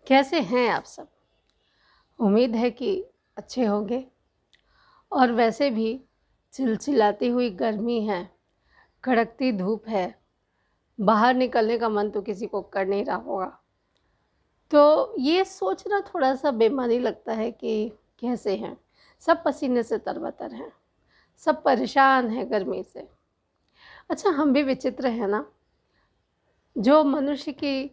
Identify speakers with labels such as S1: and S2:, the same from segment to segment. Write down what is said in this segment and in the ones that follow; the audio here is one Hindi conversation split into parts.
S1: कैसे हैं आप सब? उम्मीद है कि अच्छे होंगे। और वैसे भी चिलचिलाती हुई गर्मी है, कड़कती धूप है, बाहर निकलने का मन तो किसी को कर नहीं रहा होगा। तो ये सोचना थोड़ा-सा बेईमानी लगता है कि कैसे हैं? सब पसीने से तरबतर हैं, सब परेशान हैं गर्मी से। अच्छा, हम भी विचित्र हैं ना? जो मनुष्य की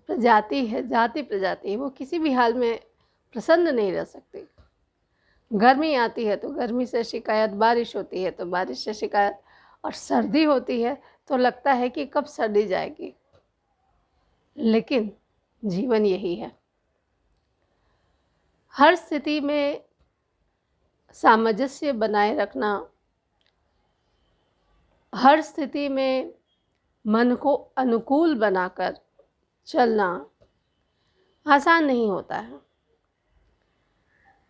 S1: प्रजाति है, जाति-प्रजाति है, वो किसी भी हाल में प्रसन्न नहीं रह सकती। गर्मी आती है तो गर्मी से शिकायत, बारिश होती है तो बारिश से शिकायत, और सर्दी होती है तो लगता है कि कब सर्दी जाएगी। लेकिन जीवन यही है। हर स्थिति में सामंजस्य बनाए रखना, हर स्थिति में मन को अनुकूल बनाकर चलना आसान नहीं होता है।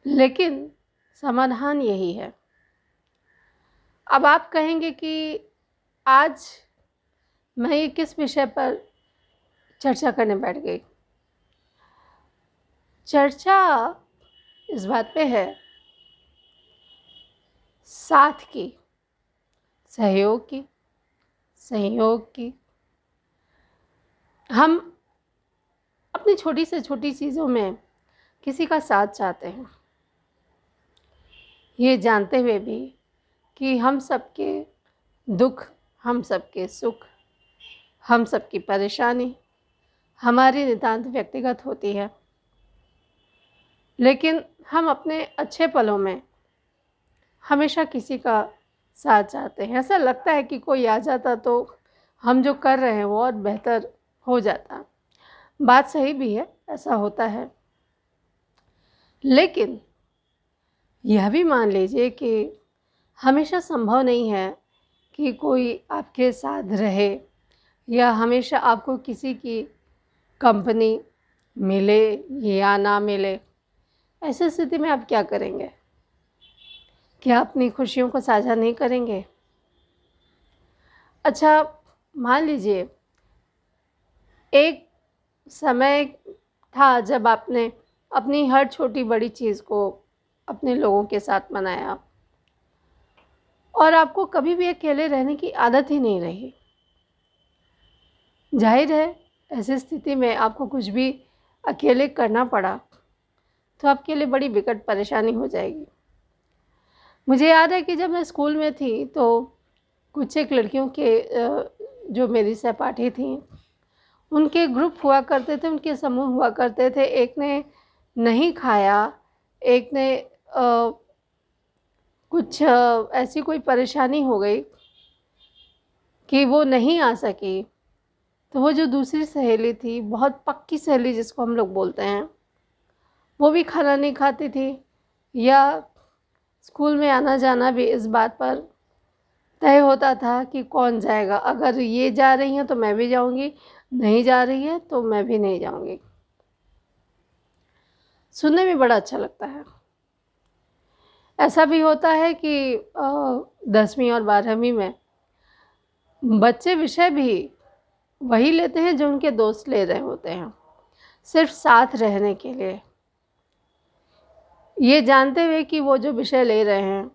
S1: लेकिन समाधान यही है। अब आप कहेंगे कि आज मैं ये किस विषय पर चर्चा करने बैठ गई? चर्चा इस बात पे है, साथ की, सहयोग की, संयोग की। हम अपनी छोटी से छोटी चीज़ों में किसी का साथ चाहते हैं, ये जानते हुए भी कि हम सबके दुख, हम सबके सुख, हम सबकी परेशानी हमारी नितांत व्यक्तिगत होती है। लेकिन हम अपने अच्छे पलों में हमेशा किसी का साथ चाहते हैं। ऐसा लगता है कि कोई आ जाता तो हम जो कर रहे हैं वो और बेहतर हो जाता। बात सही भी है, ऐसा होता है। लेकिन यह भी मान लीजिए कि हमेशा संभव नहीं है कि कोई आपके साथ रहे या हमेशा आपको किसी की कंपनी मिले या ना मिले। ऐसी स्थिति में आप क्या करेंगे? क्या अपनी खुशियों को साझा नहीं करेंगे? अच्छा, मान लीजिए एक समय था जब आपने अपनी हर छोटी बड़ी चीज़ को अपने लोगों के साथ मनाया और आपको कभी भी अकेले रहने की आदत ही नहीं रही। जाहिर है, ऐसी स्थिति में आपको कुछ भी अकेले करना पड़ा तो आपके लिए बड़ी विकट परेशानी हो जाएगी। मुझे याद है कि जब मैं स्कूल में थी तो कुछ एक लड़कियों के जो मेरी सहपाठी थीं, उनके ग्रुप हुआ करते थे, उनके समूह हुआ करते थे। एक ने नहीं खाया, एक ने कुछ ऐसी कोई परेशानी हो गई कि वो नहीं आ सकी, तो वो जो दूसरी सहेली थी, बहुत पक्की सहेली जिसको हम लोग बोलते हैं, वो भी खाना नहीं खाती थी या स्कूल में आना जाना भी इस बात पर तय होता था कि कौन जाएगा। अगर ये जा रही हैं तो मैं भी जाऊंगी, नहीं जा रही है तो मैं भी नहीं जाऊंगी। सुनने में बड़ा अच्छा लगता है। ऐसा भी होता है कि 10वीं और 12वीं में बच्चे विषय भी वही लेते हैं जो उनके दोस्त ले रहे होते हैं, सिर्फ साथ रहने के लिए, ये जानते हुए कि वो जो विषय ले रहे हैं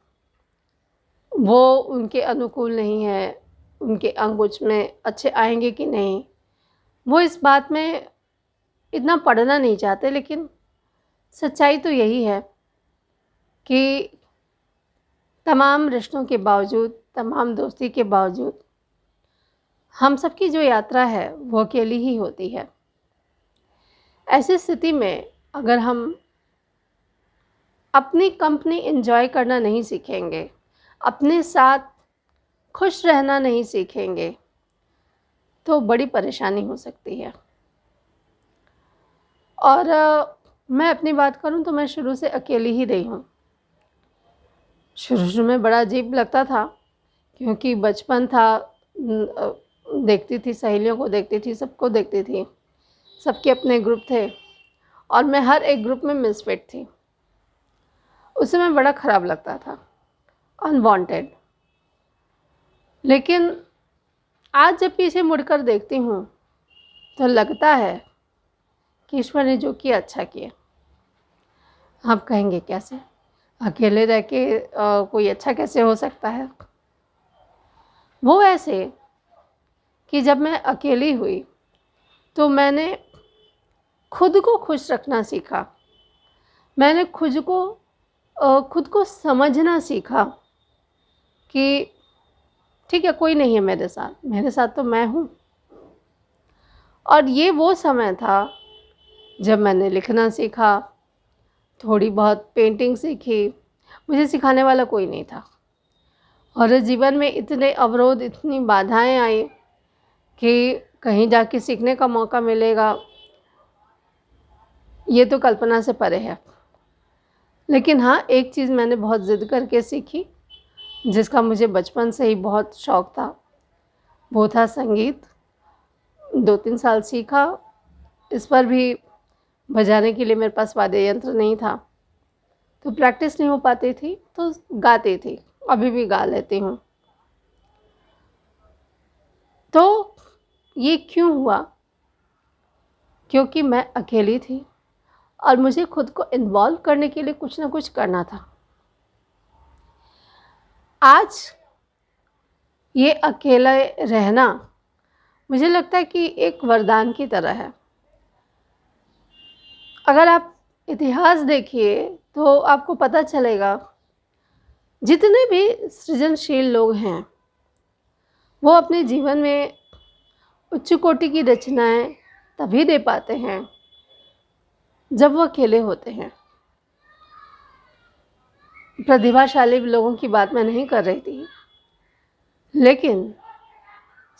S1: वो उनके अनुकूल नहीं है, उनके अंक उसमें अच्छे आएंगे कि नहीं, वो इस बात में इतना पढ़ना नहीं चाहते। लेकिन सच्चाई तो यही है कि तमाम रिश्तों के बावजूद, तमाम दोस्ती के बावजूद हम सबकी जो यात्रा है वो अकेली ही होती है। ऐसी स्थिति में अगर हम अपनी कंपनी एंजॉय करना नहीं सीखेंगे, अपने साथ खुश रहना नहीं सीखेंगे, तो बड़ी परेशानी हो सकती है। और मैं अपनी बात करूं तो मैं शुरू से अकेली ही रही हूं। शुरू में बड़ा अजीब लगता था क्योंकि बचपन था, देखती थी, सहेलियों को देखती थी, सबको देखती थी, सबके अपने ग्रुप थे और मैं हर एक ग्रुप में मिसफिट थी। उस समय बड़ा ख़राब लगता था, अनवांटेड। लेकिन आज जब पीछे मुड़कर देखती हूँ तो लगता है कि ईश्वर ने जो किया अच्छा किया। आप कहेंगे कैसे? अकेले रह के कोई अच्छा कैसे हो सकता है? वो ऐसे कि जब मैं अकेली हुई तो मैंने खुद को खुश रखना सीखा। मैंने खुद को समझना सीखा कि ठीक है, कोई नहीं है मेरे साथ तो मैं हूँ। और ये वो समय था जब मैंने लिखना सीखा, थोड़ी बहुत पेंटिंग सीखी। मुझे सिखाने वाला कोई नहीं था और जीवन में इतने अवरोध, इतनी बाधाएं आई कि कहीं जाके सीखने का मौका मिलेगा, ये तो कल्पना से परे है। लेकिन हाँ, एक चीज़ मैंने बहुत ज़िद करके सीखी, जिसका मुझे बचपन से ही बहुत शौक़ था, वो था संगीत। 2-3 साल सीखा। इस पर भी बजाने के लिए मेरे पास वाद्य यंत्र नहीं था, तो प्रैक्टिस नहीं हो पाती थी, तो गाती थी। अभी भी गा लेती हूँ। तो ये क्यों हुआ? क्योंकि मैं अकेली थी और मुझे खुद को इन्वॉल्व करने के लिए कुछ ना कुछ करना था। आज ये अकेले रहना मुझे लगता है कि एक वरदान की तरह है। अगर आप इतिहास देखिए तो आपको पता चलेगा, जितने भी सृजनशील लोग हैं वो अपने जीवन में उच्च कोटि की रचनाएं तभी दे पाते हैं जब वो अकेले होते हैं। प्रतिभाशाली लोगों की बात मैं नहीं कर रही थी, लेकिन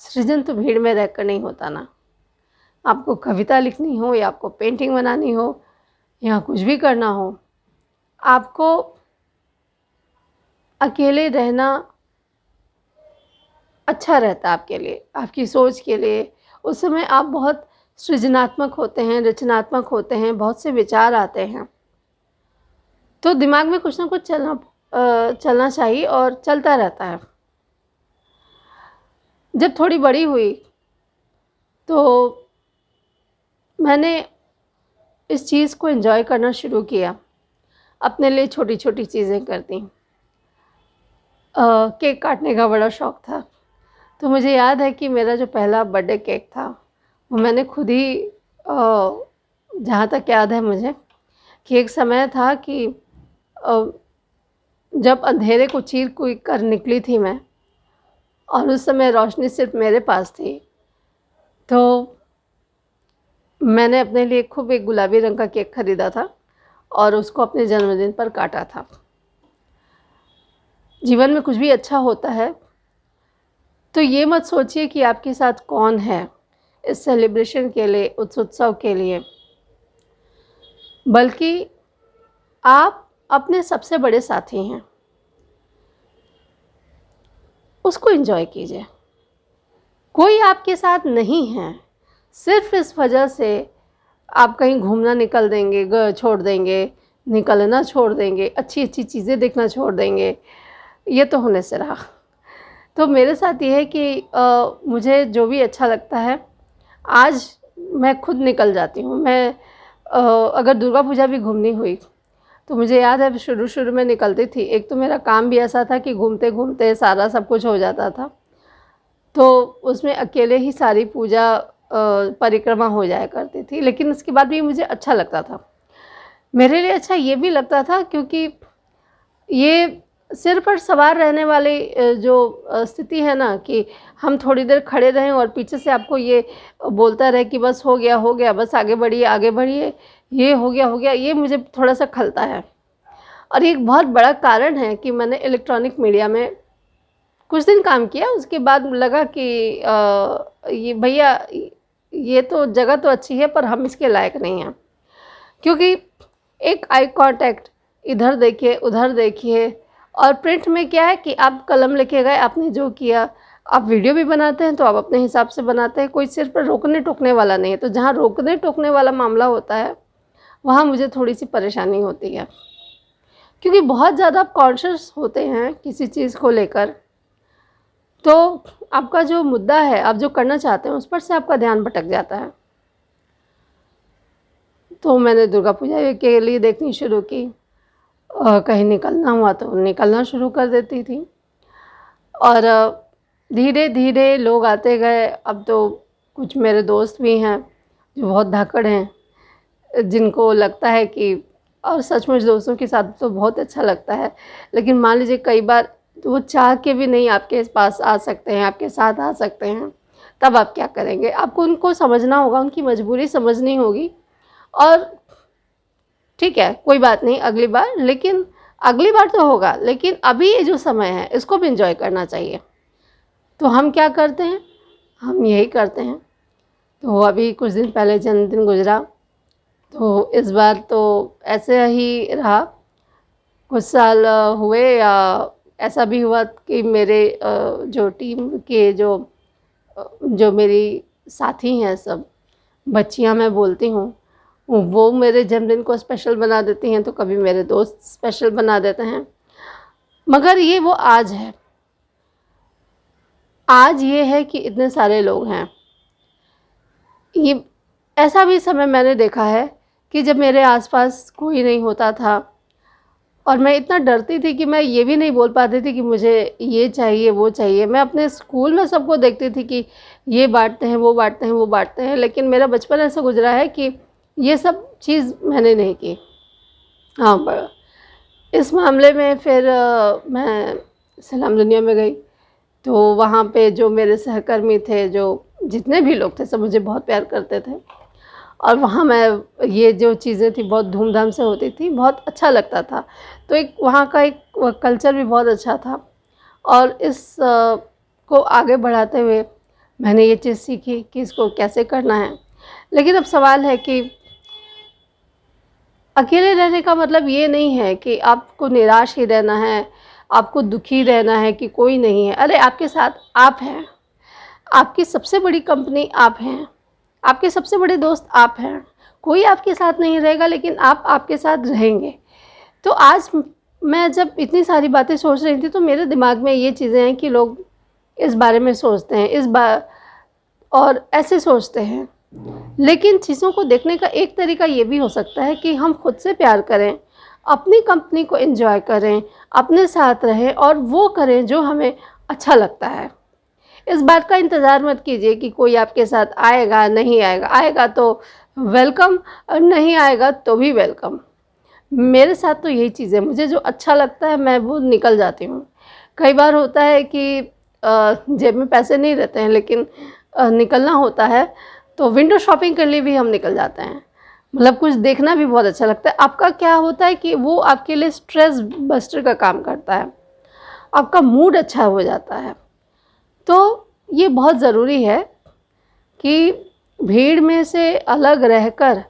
S1: सृजन तो भीड़ में रहकर नहीं होता ना। आपको कविता लिखनी हो या आपको पेंटिंग बनानी हो या कुछ भी करना हो, आपको अकेले रहना अच्छा रहता है आपके लिए, आपकी सोच के लिए। उस समय आप बहुत सृजनात्मक होते हैं, रचनात्मक होते हैं, बहुत से विचार आते हैं, तो दिमाग में कुछ ना कुछ चलना चाहिए और चलता रहता है। जब थोड़ी बड़ी हुई तो मैंने इस चीज़ को एंजॉय करना शुरू किया। अपने लिए छोटी छोटी चीज़ें करती। केक काटने का बड़ा शौक़ था, तो मुझे याद है कि मेरा जो पहला बर्थडे केक था वो मैंने खुद ही, जहाँ तक याद है मुझे, कि एक समय था कि जब अंधेरे को चीर कोई कर निकली थी मैं, और उस समय रोशनी सिर्फ मेरे पास थी, तो मैंने अपने लिए खूब एक गुलाबी रंग का केक ख़रीदा था और उसको अपने जन्मदिन पर काटा था। जीवन में कुछ भी अच्छा होता है तो ये मत सोचिए कि आपके साथ कौन है इस सेलिब्रेशन के लिए, उस उत्सव के लिए, बल्कि आप अपने सबसे बड़े साथी हैं। उसको एंजॉय कीजिए। कोई आपके साथ नहीं है सिर्फ इस वजह से आप कहीं घूमना निकल देंगे, छोड़ देंगे, निकलना छोड़ देंगे, अच्छी अच्छी चीज़ें देखना छोड़ देंगे, ये तो होने से रहा। तो मेरे साथ ये है कि मुझे जो भी अच्छा लगता है, आज मैं खुद निकल जाती हूँ। मैं अगर दुर्गा पूजा भी घूमनी हुई तो मुझे याद है शुरू में निकलती थी। एक तो मेरा काम भी ऐसा था कि घूमते घूमते सारा सब कुछ हो जाता था, तो उसमें अकेले ही सारी पूजा परिक्रमा हो जाया करती थी। लेकिन उसके बाद भी मुझे अच्छा लगता था। मेरे लिए अच्छा ये भी लगता था क्योंकि ये सिर पर सवार रहने वाली जो स्थिति है ना, कि हम थोड़ी देर खड़े रहें और पीछे से आपको ये बोलता रहे कि बस हो गया, बस आगे बढ़िए, ये हो गया, ये मुझे थोड़ा-सा खलता है। और ये एक बहुत बड़ा कारण है कि मैंने इलेक्ट्रॉनिक मीडिया में कुछ दिन काम किया। उसके बाद लगा कि ये भैया, ये तो जगह तो अच्छी है पर हम इसके लायक नहीं हैं। क्योंकि एक आई कांटेक्ट, इधर देखिए, उधर देखिए, और प्रिंट में क्या है कि आप कलम लेके गए, आपने जो किया, आप वीडियो भी बनाते हैं तो आप अपने हिसाब से बनाते हैं, कोई सिर पर रोकने टोकने वाला नहीं है। तो जहाँ रोकने टोकने वाला मामला होता है वहाँ मुझे थोड़ी सी परेशानी होती है, क्योंकि बहुत ज़्यादा आप कॉन्शियस होते हैं किसी चीज़ को लेकर, तो आपका जो मुद्दा है, आप जो करना चाहते हैं, उस पर से आपका ध्यान भटक जाता है। तो मैंने दुर्गा पूजा के लिए देखनी शुरू की। कहीं निकलना हुआ तो निकलना शुरू कर देती थी और धीरे धीरे लोग आते गए। अब तो कुछ मेरे दोस्त भी हैं जो बहुत धाकड़ हैं, जिनको लगता है कि, और सचमुच दोस्तों के साथ तो बहुत अच्छा लगता है, लेकिन मान लीजिए कई बार वो चाह के भी नहीं आपके पास आ सकते हैं, आपके साथ आ सकते हैं, तब आप क्या करेंगे? आपको उनको समझना होगा, उनकी मजबूरी समझनी होगी। और ठीक है, कोई बात नहीं, अगली बार, लेकिन अगली बार तो होगा, लेकिन अभी ये जो समय है इसको भी एंजॉय करना चाहिए। तो हम क्या करते हैं, हम यही करते हैं। तो अभी कुछ दिन पहले जन्मदिन गुजरा, तो इस बार तो ऐसे ही रहा। कुछ साल हुए, या ऐसा भी हुआ कि मेरे जो टीम के जो मेरी साथी हैं, सब बच्चियां मैं बोलती हूँ, वो मेरे जन्मदिन को स्पेशल बना देती हैं, तो कभी मेरे दोस्त स्पेशल बना देते हैं। मगर ये वो आज है, आज ये है कि इतने सारे लोग हैं। ये ऐसा भी समय मैंने देखा है कि जब मेरे आसपास कोई नहीं होता था और मैं इतना डरती थी कि मैं ये भी नहीं बोल पाती थी कि मुझे ये चाहिए, वो चाहिए। मैं अपने स्कूल में सबको देखती थी कि ये बाँटते हैं, वो बाँटते हैं, वो बाँटते हैं, लेकिन मेरा बचपन ऐसा गुजरा है कि ये सब चीज़ मैंने नहीं की। हाँ, इस मामले में फिर मैं सलाम दुनिया में गई, तो वहाँ पे जो मेरे सहकर्मी थे, जो जितने भी लोग थे, सब मुझे बहुत प्यार करते थे। और वहाँ मैं ये जो चीज़ें थी बहुत धूमधाम से होती थी, बहुत अच्छा लगता था। तो एक वहाँ का एक कल्चर भी बहुत अच्छा था, और इस को आगे बढ़ाते हुए मैंने ये चीज़ सीखी कि इसको कैसे करना है। लेकिन अब सवाल है कि अकेले रहने का मतलब ये नहीं है कि आपको निराश ही रहना है, आपको दुखी रहना है कि कोई नहीं है। अरे आपके साथ आप हैं, आपकी सबसे बड़ी कंपनी आप हैं, आपके सबसे बड़े दोस्त आप हैं। कोई आपके साथ नहीं रहेगा, लेकिन आप आपके साथ रहेंगे। तो आज मैं जब इतनी सारी बातें सोच रही थी, तो मेरे दिमाग में ये चीज़ें हैं कि लोग इस बारे में सोचते हैं, और ऐसे सोचते हैं। लेकिन चीज़ों को देखने का एक तरीका ये भी हो सकता है कि हम खुद से प्यार करें, अपनी कंपनी को एंजॉय करें, अपने साथ रहें और वो करें जो हमें अच्छा लगता है। इस बात का इंतज़ार मत कीजिए कि कोई आपके साथ आएगा, नहीं आएगा। आएगा तो वेलकम, और नहीं आएगा तो भी वेलकम। मेरे साथ तो यही चीज़ है, मुझे जो अच्छा लगता है मैं वो निकल जाती हूँ। कई बार होता है कि जेब में पैसे नहीं रहते हैं, लेकिन निकलना होता है, तो विंडो शॉपिंग के लिए भी हम निकल जाते हैं। मतलब कुछ देखना भी बहुत अच्छा लगता है। आपका क्या होता है कि वो आपके लिए स्ट्रेस बस्टर का काम करता है, आपका मूड अच्छा हो जाता है। तो ये बहुत ज़रूरी है कि भीड़ में से अलग रहकर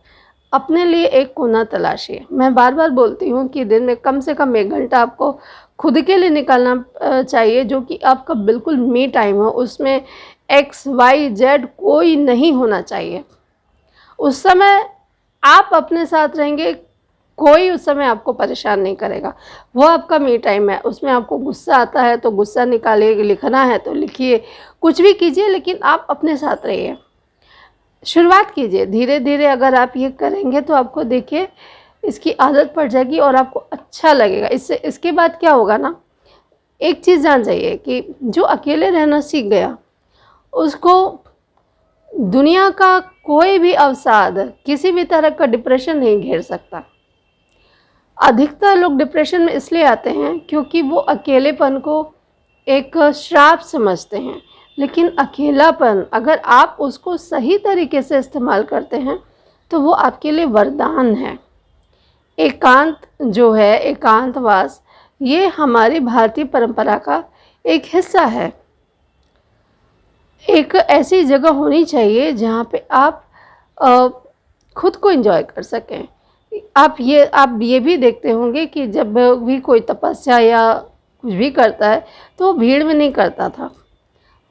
S1: अपने लिए एक कोना तलाशिए। मैं बार बार बोलती हूँ कि दिन में कम से कम 1 घंटा आपको खुद के लिए निकालना चाहिए, जो कि आपका बिल्कुल मी टाइम हो। उसमें एक्स वाई जेड कोई नहीं होना चाहिए। उस समय आप अपने साथ रहेंगे, कोई उस समय आपको परेशान नहीं करेगा। वो आपका मी टाइम है। उसमें आपको गुस्सा आता है तो गुस्सा निकालिए, लिखना है तो लिखिए, कुछ भी कीजिए, लेकिन आप अपने साथ रहिए। शुरुआत कीजिए धीरे धीरे। अगर आप ये करेंगे तो आपको देखिए इसकी आदत पड़ जाएगी और आपको अच्छा लगेगा। इसके बाद क्या होगा ना, एक चीज़ जान जाइए कि जो अकेले रहना सीख गया, उसको दुनिया का कोई भी अवसाद, किसी भी तरह का डिप्रेशन नहीं घेर सकता। अधिकतर लोग डिप्रेशन में इसलिए आते हैं क्योंकि वो अकेलेपन को एक श्राप समझते हैं। लेकिन अकेलापन, अगर आप उसको सही तरीके से इस्तेमाल करते हैं तो वो आपके लिए वरदान है। एकांत जो है, एकांतवास, ये हमारी भारतीय परंपरा का एक हिस्सा है। एक ऐसी जगह होनी चाहिए जहाँ पे आप खुद को एंजॉय कर सकें। आप ये भी देखते होंगे कि जब भी कोई तपस्या या कुछ भी करता है तो वो भीड़ में नहीं करता था।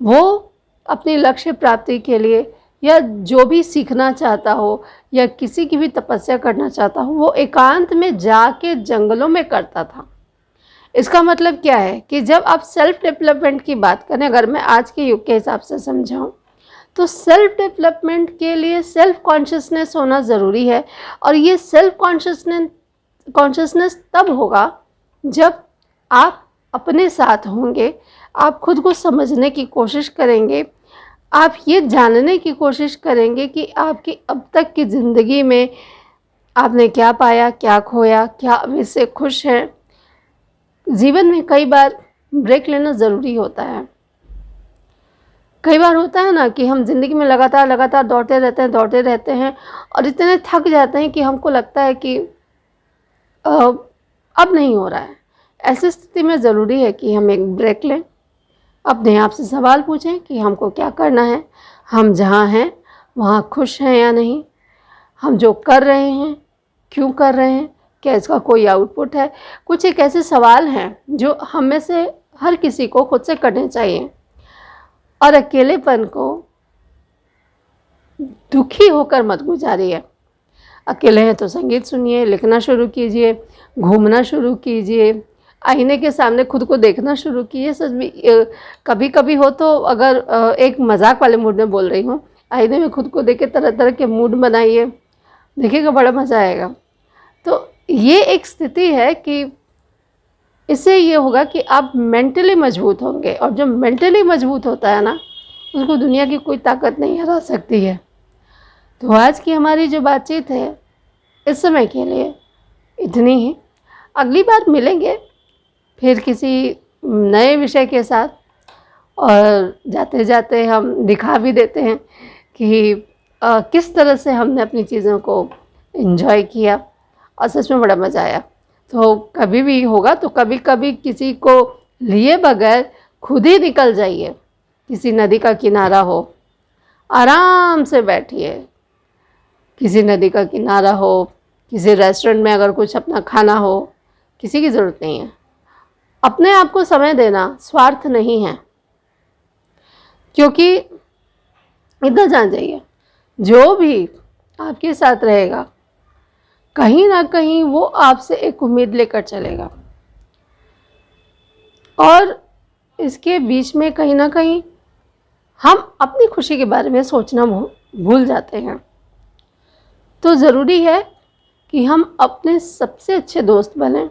S1: वो अपने लक्ष्य प्राप्ति के लिए, या जो भी सीखना चाहता हो या किसी की भी तपस्या करना चाहता हो, वो एकांत में जाके जंगलों में करता था। इसका मतलब क्या है कि जब आप सेल्फ डेवलपमेंट की बात करें, अगर मैं आज के युग के हिसाब से समझाऊं, तो सेल्फ डेवलपमेंट के लिए सेल्फ कॉन्शियसनेस होना ज़रूरी है। और ये सेल्फ कॉन्शियसनेस तब होगा जब आप अपने साथ होंगे, आप खुद को समझने की कोशिश करेंगे, आप ये जानने की कोशिश करेंगे कि आपकी अब तक की ज़िंदगी में आपने क्या पाया, क्या खोया, क्या अभी से खुश हैं। जीवन में कई बार ब्रेक लेना ज़रूरी होता है। कई बार होता है ना कि हम ज़िंदगी में लगातार दौड़ते रहते हैं और इतने थक जाते हैं कि हमको लगता है कि अब नहीं हो रहा है। ऐसी स्थिति में ज़रूरी है कि हम एक ब्रेक लें, अपने आप से सवाल पूछें कि हमको क्या करना है, हम जहाँ हैं वहाँ खुश हैं या नहीं, हम जो कर रहे हैं क्यों कर रहे हैं, क्या इसका कोई आउटपुट है। कुछ एक ऐसे सवाल हैं जो हम में से हर किसी को खुद से करने चाहिए। और अकेलेपन को दुखी होकर मत गुजारिए। अकेले हैं तो संगीत सुनिए, लिखना शुरू कीजिए, घूमना शुरू कीजिए, आईने के सामने खुद को देखना शुरू कीजिए। सच में कभी कभी हो तो, अगर एक मजाक वाले मूड में बोल रही हूँ, आईने में खुद को देख के तरह तरह के मूड बनाइए, देखिएगा बड़ा मज़ा आएगा। तो ये एक स्थिति है कि इससे ये होगा कि आप मेंटली मजबूत होंगे, और जो मेंटली मजबूत होता है ना, उसको दुनिया की कोई ताकत नहीं हरा सकती है। तो आज की हमारी जो बातचीत है इस समय के लिए इतनी ही। अगली बार मिलेंगे फिर किसी नए विषय के साथ, और जाते जाते हम दिखा भी देते हैं कि किस तरह से हमने अपनी चीज़ों को एंजॉय किया और सच में बड़ा मज़ा आया। तो कभी भी होगा तो कभी कभी किसी को लिए बगैर खुद ही निकल जाइए। किसी नदी का किनारा हो, आराम से बैठिए, किसी नदी का किनारा हो, किसी रेस्टोरेंट में अगर कुछ अपना खाना हो, किसी की ज़रूरत नहीं है। अपने आप को समय देना स्वार्थ नहीं है, क्योंकि इतना जान जाइए, जो भी आपके साथ रहेगा कहीं ना कहीं वो आपसे एक उम्मीद लेकर चलेगा, और इसके बीच में कहीं ना कहीं हम अपनी खुशी के बारे में सोचना भूल जाते हैं। तो ज़रूरी है कि हम अपने सबसे अच्छे दोस्त बनें,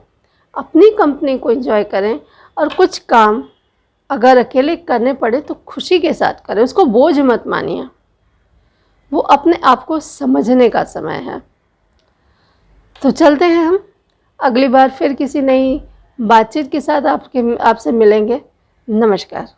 S1: अपनी कंपनी को एंजॉय करें, और कुछ काम अगर अकेले करने पड़े तो खुशी के साथ करें, उसको बोझ मत मानिए। वो अपने आप को समझने का समय है। तो चलते हैं हम, अगली बार फिर किसी नई बातचीत के साथ आपसे मिलेंगे। नमस्कार।